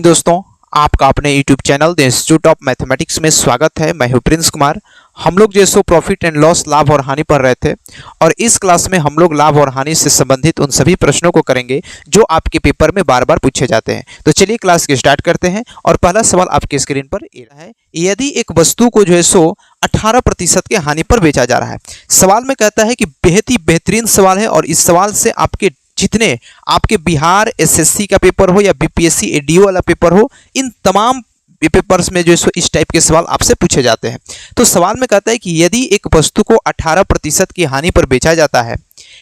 दोस्तों, आपका अपने YouTube channel the institute of mathematics में स्वागत है। मैं हूं प्रिंस कुमार। हम लोग जो सो प्रॉफिट एंड लॉस, लाभ और हानि पढ़ रहे थे और इस क्लास में हम लोग लाभ और हानि से संबंधित उन सभी प्रश्नों को करेंगे जो आपके पेपर में बार बार पूछे जाते हैं। तो चलिए क्लास के स्टार्ट करते हैं और पहला सवाल आपके स्क्रीन पर ये है। यदि एक वस्तु को जो है सो 18% के हानि पर बेचा जा रहा है। सवाल में कहता है कि बेहद ही बेहतरीन सवाल है और इस सवाल से आपके जितने आपके बिहार एसएससी का पेपर हो या बीपीएससी एडीओ वाला पेपर हो, इन तमाम पेपर्स में जो है इस टाइप के सवाल आपसे पूछे जाते हैं। तो सवाल में कहता है कि यदि एक वस्तु को 18% की हानि पर बेचा जाता है,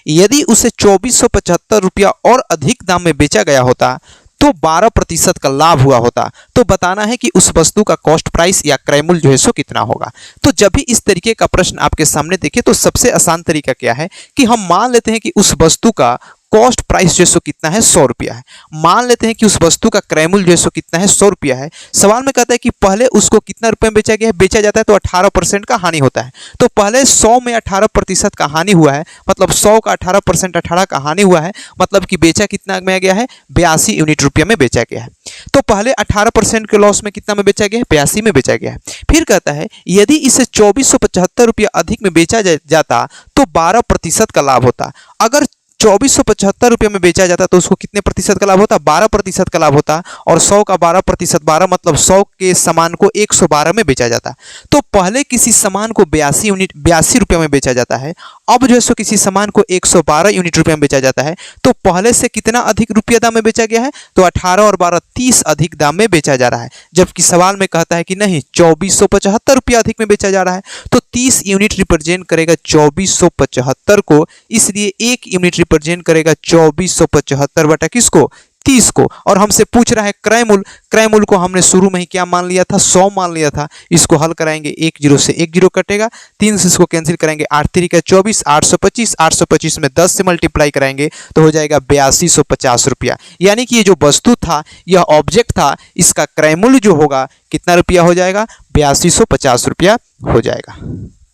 यदि उसे 2475 रुपया और अधिक दाम में बेचा गया होता तो 12% का लाभ हुआ होता। तो बताना है कि उस वस्तु का कॉस्ट प्राइस या क्रय मूल्य जो है सो कितना होगा। तो जब भी इस तरीके का प्रश्न आपके सामने देखे तो सबसे आसान तरीका क्या है कि हम मान लेते हैं कि उस वस्तु का कॉस्ट प्राइस जो सो कितना है, 100 रुपया है। मान लेते हैं कि उस वस्तु का क्रय मूल्य जो सो कितना है, 100 रुपया है। सवाल में कहता है कि पहले उसको कितना रुपए में बेचा गया है, बेचा जाता है तो 18% का हानि होता है। तो पहले 100 में 18% का हानि हुआ है, मतलब 100 का 18% 18 का हानि हुआ है, मतलब कि बेचा कितना में गया है, 82 यूनिट रुपया में बेचा गया है। तो पहले 18% के लॉस में कितना में बेचा गया है, 82 में बेचा गया है। फिर कहता है यदि इसे 2475 रुपया अधिक में बेचा जाता तो 12% का लाभ होता। अगर 2475 रुपये में बेचा जाता तो उसको कितने प्रतिशत का लाभ होता, 12% का लाभ होता। और 100 का 12%, 12 मतलब 100 के सामान को 112 में बेचा जाता। तो पहले किसी सामान को 82 रुपये में बेचा जाता है, अब जो है सो किसी सामान को 112 यूनिट रुपये में बेचा जाता है। तो पहले से कितना अधिक रुपया दाम में बेचा गया है, तो 18 और 12 30 अधिक दाम में बेचा जा रहा है। जबकि सवाल में कहता है कि नहीं, 2475 रुपया अधिक में बेचा जा रहा है। तो 30 यूनिट रिप्रेजेंट करेगा 2475 को, इसलिए 1 यूनिट रिप्रेजेंट करेगा 2475 बटा किसको, 30 को। और हमसे पूछ रहा है क्रय मूल्य। क्रय मूल्य को हमने शुरू में ही क्या मान लिया था, 100 मान लिया था। इसको हल कराएंगे, 1 0 से 1 0 कटेगा, 3 से इसको कैंसिल करेंगे, 8 3 का 24, 825, 825 में 10 से मल्टीप्लाई कराएंगे तो हो जाएगा 8250 रुपया। यानी कि ये जो वस्तु था, यह ऑब्जेक्ट था, इसका क्रय मूल्य जो होगा कितना रुपया हो जाएगा, 8250 रुपया हो जाएगा।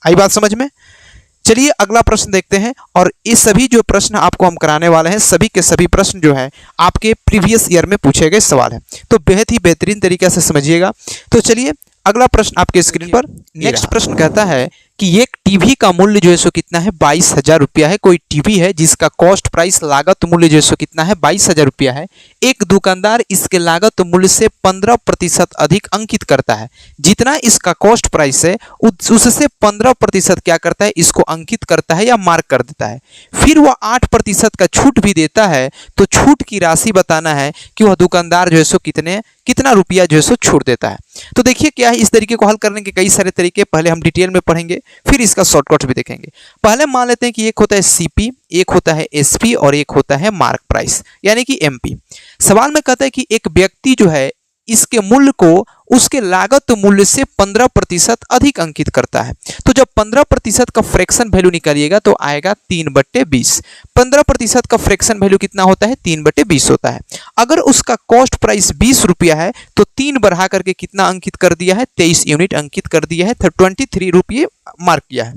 आई बात समझ में? चलिए अगला प्रश्न देखते हैं। और ये सभी जो प्रश्न आपको हम कराने वाले हैं, सभी के सभी प्रश्न जो है आपके प्रीवियस ईयर में पूछे गए सवाल हैं, तो बेहद ही बेहतरीन तरीके से समझिएगा। तो चलिए अगला प्रश्न आपके स्क्रीन पर। नेक्स्ट प्रश्न कहता है कि एक टीवी का मूल्य जो है सो कितना है, 22,000 रुपया है। कोई टीवी है जिसका कॉस्ट प्राइस लागत मूल्य जो है सो कितना है, 22,000 रुपया है। एक दुकानदार इसके लागत मूल्य से 15% अधिक अंकित करता है। जितना इसका कॉस्ट प्राइस है उससे 15% क्या करता है, इसको अंकित करता है या मार्क कर देता है। फिर वह 8% का छूट भी देता है। तो छूट की राशि बताना है कि वह दुकानदार जो है सो कितना रुपया जो है सो छूट देता है। तो देखिए क्या है, इस तरीके को हल करने के कई सारे तरीके पहले हम डिटेल में पढ़ेंगे, फिर इसका शॉर्टकट भी देखेंगे। पहले मान लेते हैं कि एक होता है सीपी, एक होता है एसपी और एक होता है मार्क प्राइस यानी कि एमपी। सवाल में कहता है कि एक व्यक्ति जो है इसके मूल्य को उसके लागत मूल्य से 15% अधिक अंकित करता है। तो जब 15% का फ्रैक्शन वैल्यू निकालिएगा तो आएगा 3/20। 15% का फ्रैक्शन वैल्यू कितना होता है, 3/20 होता है। अगर उसका कॉस्ट प्राइस 20 रुपया है तो 3 बढ़ा करके कितना अंकित कर दिया है, 23 यूनिट अंकित कर दिया है, 23 रुपये मार्क किया है।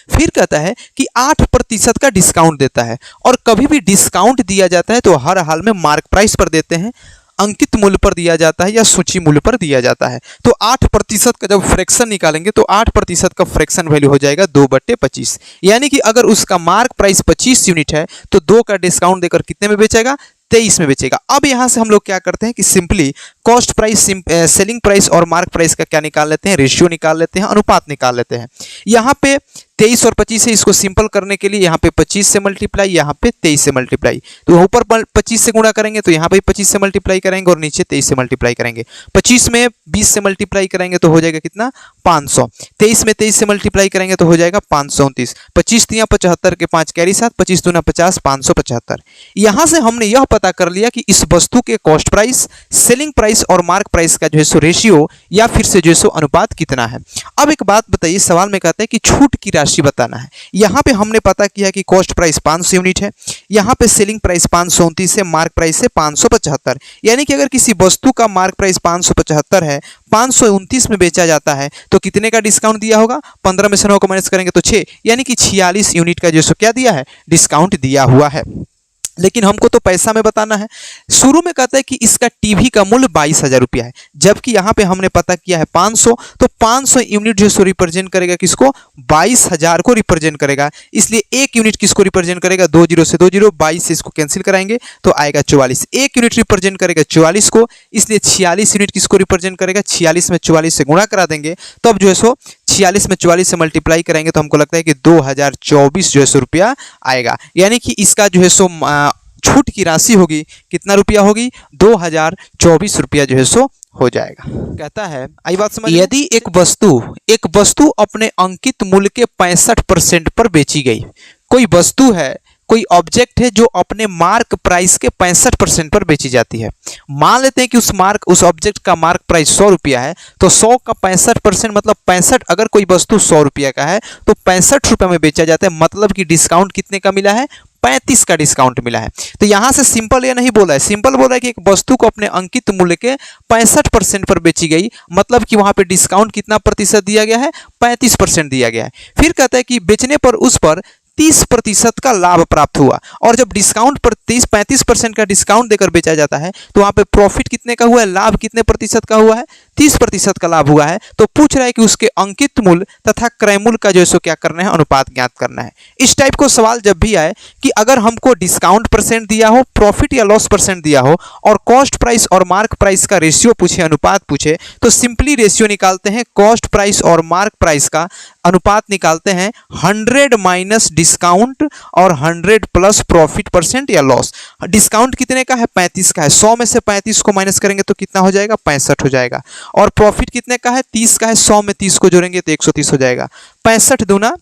फिर कहता है कि 8% का डिस्काउंट देता है। और कभी भी डिस्काउंट दिया जाता है तो हर हाल में मार्क प्राइस पर देते हैं, अंकित मूल्य पर दिया जाता है या सूची मूल्य पर दिया जाता है। तो 8% का जब फ्रैक्शन निकालेंगे तो 8% का फ्रैक्शन वैल्यू हो जाएगा 2/25। यानी कि अगर उसका मार्क प्राइस 25 यूनिट है तो 2 का डिस्काउंट देकर कितने में बेचेगा, 23 में बेचेगा। अब यहां से हम लोग क्या करते हैं कि simply cost price, selling price और मार्क प्राइस का क्या निकाल लेते हैं, रेशियो निकाल लेते हैं, अनुपात निकाल लेते हैं। यहाँ पे 23 और 25 है, इसको सिंपल करने के लिए यहाँ पे 25 से मल्टीप्लाई, यहाँ पे 23 से मल्टीप्लाई। तो ऊपर 25 से गुणा करेंगे तो यहाँ पे 25 से मल्टीप्लाई करेंगे और नीचे 23 से मल्टीप्लाई करेंगे। 25 में 20 से मल्टीप्लाई करेंगे तो हो जाएगा कितना, 500। 23 में 23 से मल्टीप्लाई करेंगे तो हो जाएगा 529। 25 तिया 75 के 5 कैरी 7, 25 दूना 50, 575। यहाँ से हमने यह पता कर लिया कि इस वस्तु के कॉस्ट प्राइस, सेलिंग प्राइस और मार्क प्राइस का जो है सो रेशियो या फिर से जो है सो अनुपात कितना है। अब एक बात बताइए, सवाल में कहता है कि छूट की राशि बताना है। यहाँ पे हमने पता किया कि कॉस्ट प्राइस 500 यूनिट है, यहाँ पे सेलिंग प्राइस 529 है, मार्क प्राइस है 575। यानी कि अगर किसी वस्तु का मार्क प्राइस 575 है, 529 में बेचा जाता है तो कितने का डिस्काउंट दिया होगा, 15 में से 9 को माइनस करेंगे तो 6, यानी कि 46 यूनिट का जो सो क्या दिया है, डिस्काउंट दिया हुआ है। लेकिन हमको तो पैसा में बताना है। शुरू में कहता है कि इसका टीवी का मूल्य 22,000 रुपया है, जबकि यहाँ पे हमने पता किया है 500, तो 500 यूनिट जो सो रिप्रेजेंट करेगा किसको, 22,000 को रिप्रेजेंट करेगा। इसलिए एक यूनिट किसको रिप्रेजेंट करेगा, 2 0 से 2 0, 22 से इसको कैंसिल कराएंगे तो आएगा 44। एक यूनिट रिप्रेजेंट करेगा 44 को, इसलिए 46 यूनिट किसको रिप्रेजेंट करेगा, 46 में 44 से गुणा करा देंगे, तब जो है सो 46 में 44 से मल्टीप्लाई करेंगे तो हमको लगता है कि 2024 जो है सो रुपया आएगा। यानी कि इसका जो है सो छूट की राशि होगी, कितना रुपया होगी, 2024 रुपया जो है सो हो जाएगा। कहता है, आई बात समझ, यदि एक वस्तु अपने अंकित मूल्य के 65% पर बेची गई, कोई वस्तु है, कोई ऑब्जेक्ट है जो अपने मार्क प्राइस के 65% पर बेची जाती है। मान लेते हैं कि उस ऑब्जेक्ट का मार्क प्राइस 100 रुपया है, तो 100 का 65% मतलब 65, अगर कोई वस्तु 100 रुपया का है तो 65 रुपये में बेचा जाता है, मतलब कि डिस्काउंट कितने का मिला है, 35 का डिस्काउंट मिला है। तो यहां से सिंपल ये नहीं बोला है, सिंपल बोला है कि एक वस्तु को अपने अंकित मूल्य के 65% पर बेची गई, मतलब कि वहां पे डिस्काउंट कितना प्रतिशत दिया गया है, 35% दिया गया है। फिर कहता है कि बेचने पर उस पर 30% का लाभ प्राप्त हुआ, और जब डिस्काउंट पर 35% का डिस्काउंट देकर बेचा जाता है तो वहां पे प्रॉफिट कितने का हुआ है, लाभ कितने प्रतिशत का हुआ है, 30% का लाभ हुआ है। तो पूछ रहा है कि उसके अंकित मूल्य तथा क्रय मूल्य का जो है सो क्या करना है, अनुपात ज्ञात करना है। इस टाइप को सवाल जब भी आए कि अगर हमको डिस्काउंट परसेंट दिया हो, प्रॉफिट या लॉस परसेंट दिया हो, और कॉस्ट प्राइस और मार्क प्राइस का रेशियो पूछे, अनुपात पूछे, तो सिंपली रेशियो निकालते हैं, कॉस्ट प्राइस और मार्क प्राइस का अनुपात निकालते हैं 100 माइनस डिस्काउंट और 100 प्लस प्रॉफिट परसेंट या लॉस। डिस्काउंट कितने का है, 35 का है, 100 में से 35 को माइनस करेंगे तो कितना हो जाएगा, 65 हो जाएगा। और प्रॉफिट कितने का है, 30 का है, 100 में 30 को जोड़ेंगे तो 130 हो जाएगा। 65 दूना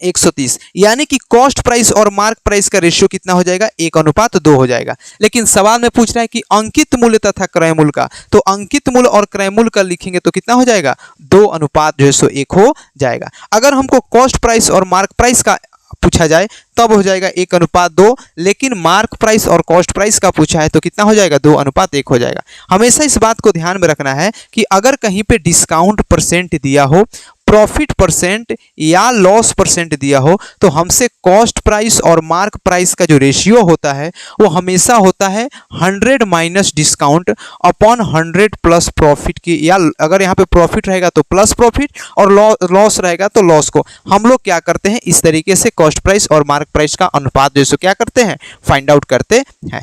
130, यानी कि कॉस्ट प्राइस और मार्क प्राइस का रेशियो कितना हो जाएगा, 1:2 हो जाएगा। लेकिन सवाल में पूछ रहा है कि अंकित मूल्य तथा क्रय मूल्य का, तो अंकित मूल्य और क्रय मूल्य का लिखेंगे तो कितना हो जाएगा, 2:1 हो जाएगा। अगर हमको कॉस्ट प्राइस और मार्क प्राइस का पूछा जाए तब हो जाएगा 1:2, लेकिन मार्क प्राइस और कॉस्ट प्राइस का पूछा है तो कितना हो जाएगा, 2:1 हो जाएगा। हमेशा इस बात को ध्यान में रखना है कि अगर कहीं पे डिस्काउंट परसेंट दिया हो, प्रॉफिट परसेंट या लॉस परसेंट दिया हो, तो हमसे कॉस्ट प्राइस और मार्क प्राइस का जो रेशियो होता है वो हमेशा होता है 100 minus discount upon 100 plus profit की, या अगर यहाँ पे प्रॉफिट रहेगा तो प्लस प्रॉफिट और लॉस रहेगा तो लॉस को हम लोग क्या करते हैं, इस तरीके से कॉस्ट प्राइस और मार्क प्राइस का अनुपात जो क्या करते हैं, फाइंड आउट करते हैं।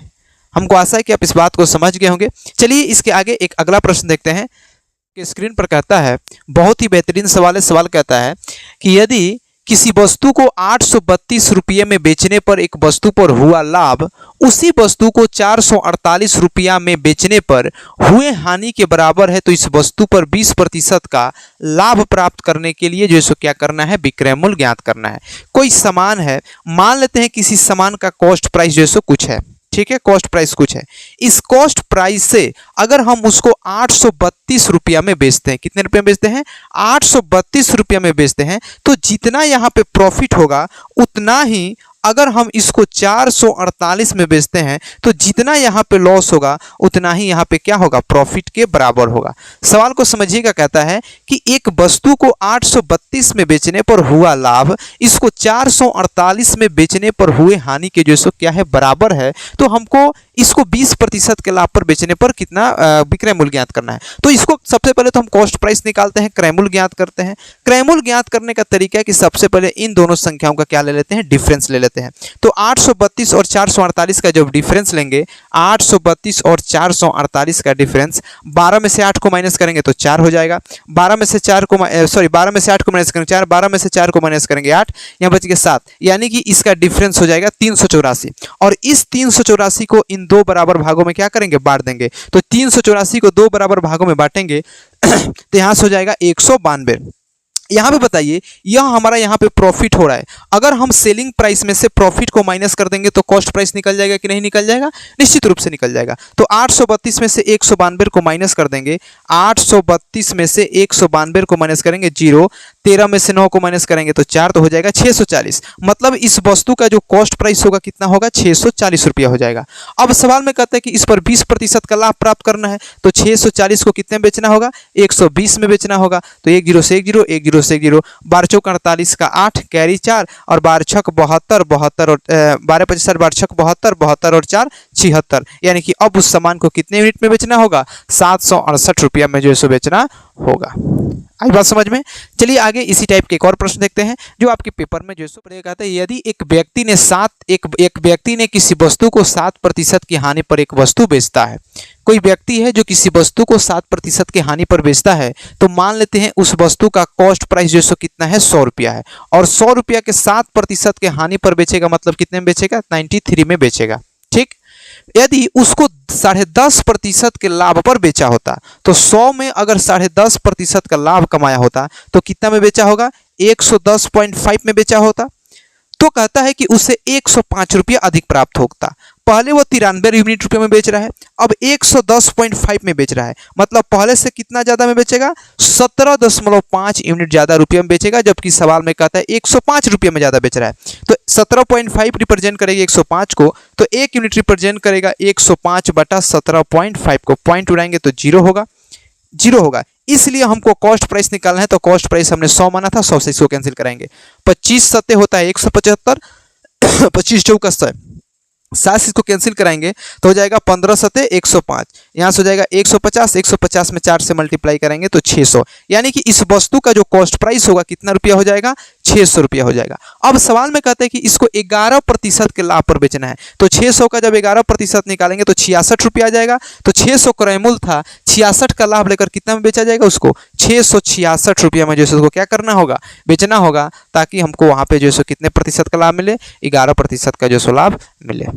हमको आशा है कि आप इस बात को समझ गए होंगे। चलिए इसके आगे एक अगला प्रश्न देखते हैं कि स्क्रीन पर कहता है, बहुत ही बेहतरीन सवाल है। सवाल कहता है कि यदि किसी वस्तु को 832 रुपये में बेचने पर एक वस्तु पर हुआ लाभ उसी वस्तु को 448 रुपया में बेचने पर हुए हानि के बराबर है, तो इस वस्तु पर 20% का लाभ प्राप्त करने के लिए जो है क्या करना है, विक्रय मूल्य ज्ञात करना है। कोई सामान है, मान लेते हैं किसी सामान का कॉस्ट प्राइस जो है कुछ है, ठीक है, कॉस्ट प्राइस कुछ है। इस कॉस्ट प्राइस से अगर हम उसको 832 रुपया में बेचते हैं, कितने रुपये में बेचते हैं, 832 रुपया में बेचते हैं, तो जितना यहाँ पे प्रॉफिट होगा उतना ही अगर हम इसको 448 में बेचते हैं तो जितना यहाँ पे लॉस होगा उतना ही यहाँ पे क्या होगा, प्रॉफिट के बराबर होगा। सवाल को समझिएगा, कहता है कि एक वस्तु को 832 में बेचने पर हुआ लाभ इसको 448 में बेचने पर हुए हानि के जो क्या है, बराबर है। तो हमको इसको 20% के लाभ पर बेचने पर कितना विक्रय मूल्य ज्ञात करना है। तो इसको सबसे पहले तो हम कॉस्ट प्राइस निकालते हैं, क्रय मूल्य ज्ञात करते हैं। क्रय मूल्य ज्ञात करने का तरीका है कि सबसे पहले इन दोनों संख्याओं का क्या ले लेते हैं, डिफरेंस ले लेते हैं। तो 832 और 448 का जब डिफरेंस लेंगे, 832 और 448 का डिफरेंस 12 में से 8 को माइनस करेंगे तो 4 हो जाएगा। 12 में से 8 को माइनस करेंगे 4, 12 में से 4 को माइनस करेंगे 8, यहाँ बच गया 7, यानी कि इसका डिफरेंस हो जाएगा 384। और इस 384 को इन दो बराबर भागों में क्या करेंगे, बांट देंगे। तो 384 को दो बराबर भागों में बांटेंगे तो यहाँ से हो जाएगा 192। यहाँ पे बताइए, यह हमारा यहाँ पे प्रॉफिट हो रहा है। अगर हम सेलिंग प्राइस में से प्रॉफिट को माइनस कर देंगे तो कॉस्ट प्राइस निकल जाएगा कि नहीं निकल जाएगा, निश्चित रूप से निकल जाएगा। तो 832 में से 192 को माइनस कर देंगे, 832 में से 192 को माइनस करेंगे 0, 13 में से 9 को माइनस करेंगे तो 4, तो हो जाएगा 640। मतलब इस वस्तु का जो कॉस्ट प्राइस होगा कितना होगा, 640 रुपया हो जाएगा। अब सवाल में कहते हैं कि इस पर 20% का लाभ प्राप्त करना है, तो 640 को कितने में बेचना होगा, 120 में बेचना होगा। तो 1 0 से 1 0, 1 0 से 1 0, 12 चौक 48 का 8, कैरी 4 और 12 छक 72, 72 और 12 25 12 छक 72, 72 और 4 76। यानी कि अब उस सामान को कितने यूनिट में बेचना होगा, 768 रुपया में जो है सो बेचना होगा। आई बात समझ में। चलिए आगे इसी टाइप के एक और प्रश्न देखते हैं जो आपके पेपर में जो है कहता है, यदि एक व्यक्ति ने किसी वस्तु को 7% की हानि पर एक वस्तु बेचता है। कोई व्यक्ति है जो किसी वस्तु को 7% की हानि पर बेचता है, तो मान लेते हैं उस वस्तु का कॉस्ट प्राइस जो है कितना है, 100 रुपया है, और 100 रुपया के 7% के हानि पर बेचेगा, मतलब कितने में बेचेगा, 93 में बेचेगा। ठीक, यदि उसको 10.5% के लाभ पर बेचा होता, तो 100 में अगर 10.5% का लाभ कमाया होता तो कितना में बेचा होगा, 110.5 में बेचा होता। तो कहता है कि उसे 105 रुपया अधिक प्राप्त होता। पहले वो 93 यूनिट रुपये में बेच रहा है, अब 110.5 में बेच रहा है, मतलब पहले से कितना ज्यादा में बेचेगा, 17.5 यूनिट ज्यादा रुपये में बेचेगा, जबकि सवाल में कहता है 105 रुपये में ज्यादा बेच रहा है। तो 17.5 रिप्रेजेंट करेगा 105 को, तो 1 यूनिट रिप्रेजेंट करेगा 105 बटा 17.5 को, पॉइंट उड़ाएंगे तो 0 होगा, 0 होगा। इसलिए हमको कॉस्ट प्राइस निकालना है, तो कॉस्ट प्राइस हमने 100 माना था, 100 से इसको कैंसिल कराएंगे। 25 सत्ते होता है 175, 25 चौका 7 से इसको कैंसिल कराएंगे तो हो जाएगा 15 सत्ते 105, यहाँ से हो जाएगा 150, 150 में 4 से मल्टीप्लाई करेंगे तो 600। यानी कि इस वस्तु का जो कॉस्ट प्राइस होगा कितना रुपया हो जाएगा, 600 रुपया हो जाएगा। अब सवाल में कहते हैं कि इसको 11% के लाभ पर बेचना है, तो 600 का जब 11% निकालेंगे तो 66 रुपया आ जाएगा। तो 600 क्रय मूल्य था, 66 का लाभ लेकर कितना में बेचा जाएगा, उसको 666 रुपया में जो है उसको क्या करना होगा, बेचना होगा, ताकि हमको वहाँ पे जो है कितने प्रतिशत का लाभ मिले, 11% का जो है लाभ मिले।